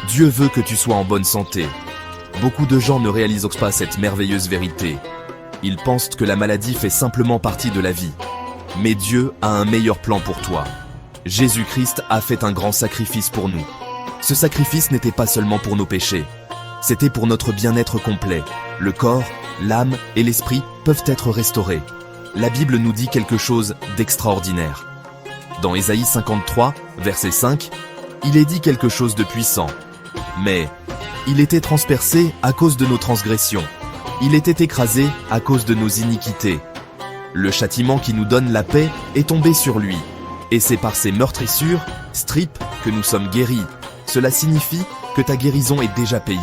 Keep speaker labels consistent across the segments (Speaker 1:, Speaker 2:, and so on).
Speaker 1: Dieu veut que tu sois en bonne santé. Beaucoup de gens ne réalisent pas cette merveilleuse vérité. Ils pensent que la maladie fait simplement partie de la vie. Mais Dieu a un meilleur plan pour toi. Jésus-Christ a fait un grand sacrifice pour nous. Ce sacrifice n'était pas seulement pour nos péchés. C'était pour notre bien-être complet. Le corps, l'âme et l'esprit peuvent être restaurés. La Bible nous dit quelque chose d'extraordinaire. Dans Ésaïe 53, verset 5, il est dit quelque chose de puissant. Mais il était transpercé à cause de nos transgressions. Il était écrasé à cause de nos iniquités. Le châtiment qui nous donne la paix est tombé sur lui. Et c'est par ses meurtrissures, stripes, que nous sommes guéris. Cela signifie que ta guérison est déjà payée.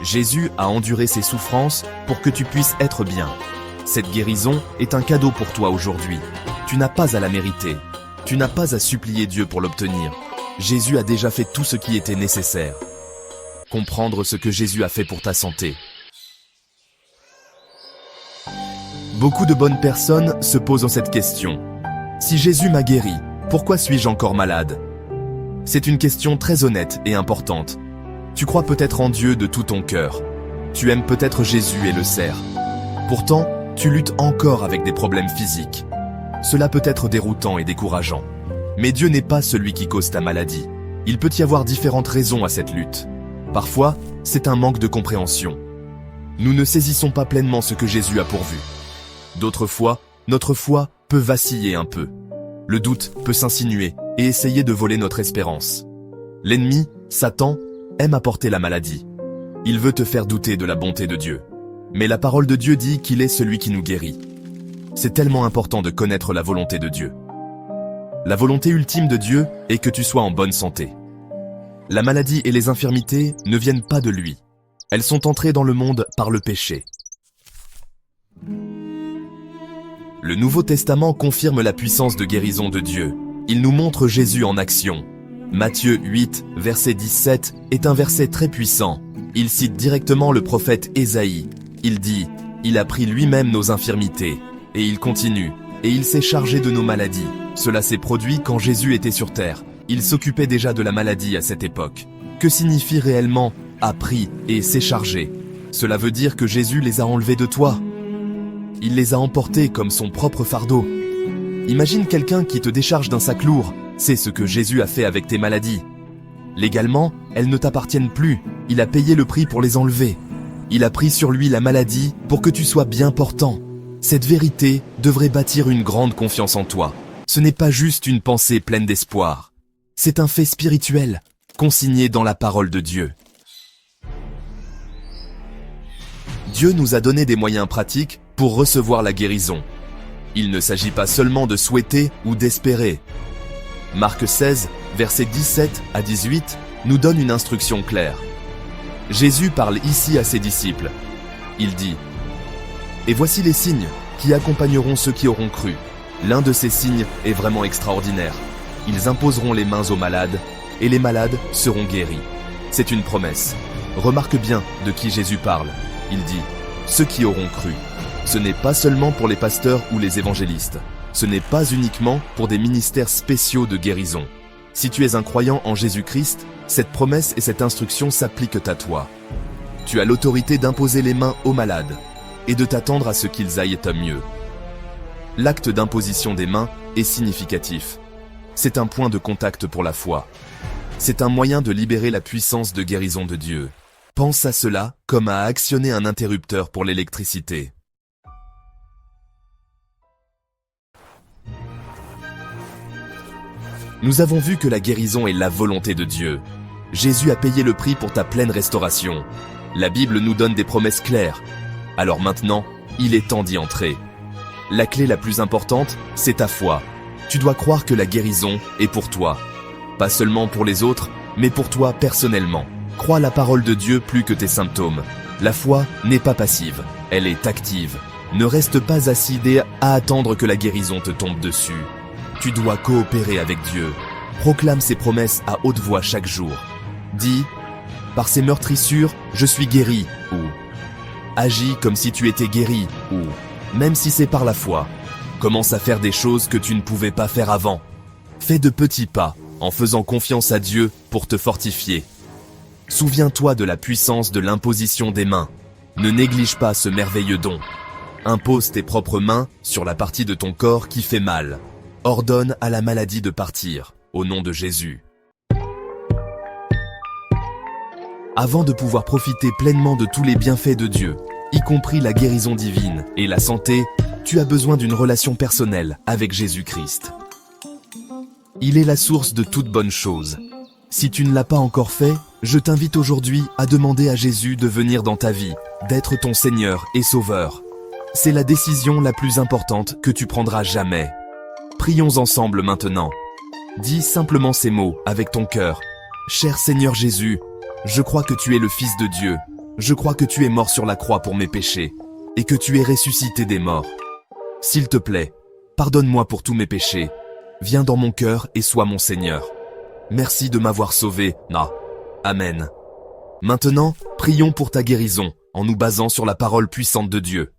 Speaker 1: Jésus a enduré ses souffrances pour que tu puisses être bien. Cette guérison est un cadeau pour toi aujourd'hui. Tu n'as pas à la mériter. Tu n'as pas à supplier Dieu pour l'obtenir. Jésus a déjà fait tout ce qui était nécessaire. Comprendre ce que Jésus a fait pour ta santé. Beaucoup de bonnes personnes se posent cette question. Si Jésus m'a guéri, pourquoi suis-je encore malade? C'est une question très honnête et importante. Tu crois peut-être en Dieu de tout ton cœur. Tu aimes peut-être Jésus et le sers. Pourtant, tu luttes encore avec des problèmes physiques. Cela peut être déroutant et décourageant. Mais Dieu n'est pas celui qui cause ta maladie. Il peut y avoir différentes raisons à cette lutte. Parfois, c'est un manque de compréhension. Nous ne saisissons pas pleinement ce que Jésus a pourvu. D'autres fois, notre foi peut vaciller un peu. Le doute peut s'insinuer et essayer de voler notre espérance. L'ennemi, Satan, aime apporter la maladie. Il veut te faire douter de la bonté de Dieu. Mais la parole de Dieu dit qu'il est celui qui nous guérit. C'est tellement important de connaître la volonté de Dieu. La volonté ultime de Dieu est que tu sois en bonne santé. La maladie et les infirmités ne viennent pas de lui. Elles sont entrées dans le monde par le péché. Le Nouveau Testament confirme la puissance de guérison de Dieu. Il nous montre Jésus en action. Matthieu 8, verset 17, est un verset très puissant. Il cite directement le prophète Ésaïe. Il dit « Il a pris lui-même nos infirmités ». Et il continue « Et il s'est chargé de nos maladies ». Cela s'est produit quand Jésus était sur terre. Il s'occupait déjà de la maladie à cette époque. Que signifie réellement « a pris » et « s'est chargé » ? Cela veut dire que Jésus les a enlevés de toi. Il les a emportés comme son propre fardeau. Imagine quelqu'un qui te décharge d'un sac lourd. C'est ce que Jésus a fait avec tes maladies. Légalement, elles ne t'appartiennent plus. Il a payé le prix pour les enlever. Il a pris sur lui la maladie pour que tu sois bien portant. Cette vérité devrait bâtir une grande confiance en toi. Ce n'est pas juste une pensée pleine d'espoir. C'est un fait spirituel, consigné dans la parole de Dieu. Dieu nous a donné des moyens pratiques pour recevoir la guérison. Il ne s'agit pas seulement de souhaiter ou d'espérer. Marc 16, versets 17 à 18, nous donne une instruction claire. Jésus parle ici à ses disciples. Il dit « Et voici les signes qui accompagneront ceux qui auront cru. L'un de ces signes est vraiment extraordinaire. Ils imposeront les mains aux malades, et les malades seront guéris. » C'est une promesse. Remarque bien de qui Jésus parle. Il dit « Ceux qui auront cru ». Ce n'est pas seulement pour les pasteurs ou les évangélistes. Ce n'est pas uniquement pour des ministères spéciaux de guérison. Si tu es un croyant en Jésus-Christ, cette promesse et cette instruction s'appliquent à toi. Tu as l'autorité d'imposer les mains aux malades et de t'attendre à ce qu'ils aillent à mieux. L'acte d'imposition des mains est significatif. C'est un point de contact pour la foi. C'est un moyen de libérer la puissance de guérison de Dieu. Pense à cela comme à actionner un interrupteur pour l'électricité. Nous avons vu que la guérison est la volonté de Dieu. Jésus a payé le prix pour ta pleine restauration. La Bible nous donne des promesses claires. Alors maintenant, il est temps d'y entrer. La clé la plus importante, c'est ta foi. Tu dois croire que la guérison est pour toi. Pas seulement pour les autres, mais pour toi personnellement. Crois la parole de Dieu plus que tes symptômes. La foi n'est pas passive, elle est active. Ne reste pas assis à attendre que la guérison te tombe dessus. Tu dois coopérer avec Dieu. Proclame ses promesses à haute voix chaque jour. Dis « Par ses meurtrissures, je suis guéri » ou « Agis comme si tu étais guéri » ou « Même si c'est par la foi ». Commence à faire des choses que tu ne pouvais pas faire avant. Fais de petits pas. en faisant confiance à Dieu pour te fortifier. Souviens-toi de la puissance de l'imposition des mains. Ne néglige pas ce merveilleux don. Impose tes propres mains sur la partie de ton corps qui fait mal. Ordonne à la maladie de partir, au nom de Jésus. Avant de pouvoir profiter pleinement de tous les bienfaits de Dieu, y compris la guérison divine et la santé, tu as besoin d'une relation personnelle avec Jésus-Christ. Il est la source de toute bonne chose. Si tu ne l'as pas encore fait, je t'invite aujourd'hui à demander à Jésus de venir dans ta vie, d'être ton Seigneur et Sauveur. C'est la décision la plus importante que tu prendras jamais. Prions ensemble maintenant. Dis simplement ces mots avec ton cœur. Cher Seigneur Jésus, je crois que tu es le Fils de Dieu. Je crois que tu es mort sur la croix pour mes péchés et que tu es ressuscité des morts. S'il te plaît, pardonne-moi pour tous mes péchés. Viens dans mon cœur et sois mon Seigneur. Merci de m'avoir sauvé. Amen. Maintenant, prions pour ta guérison en nous basant sur la parole puissante de Dieu.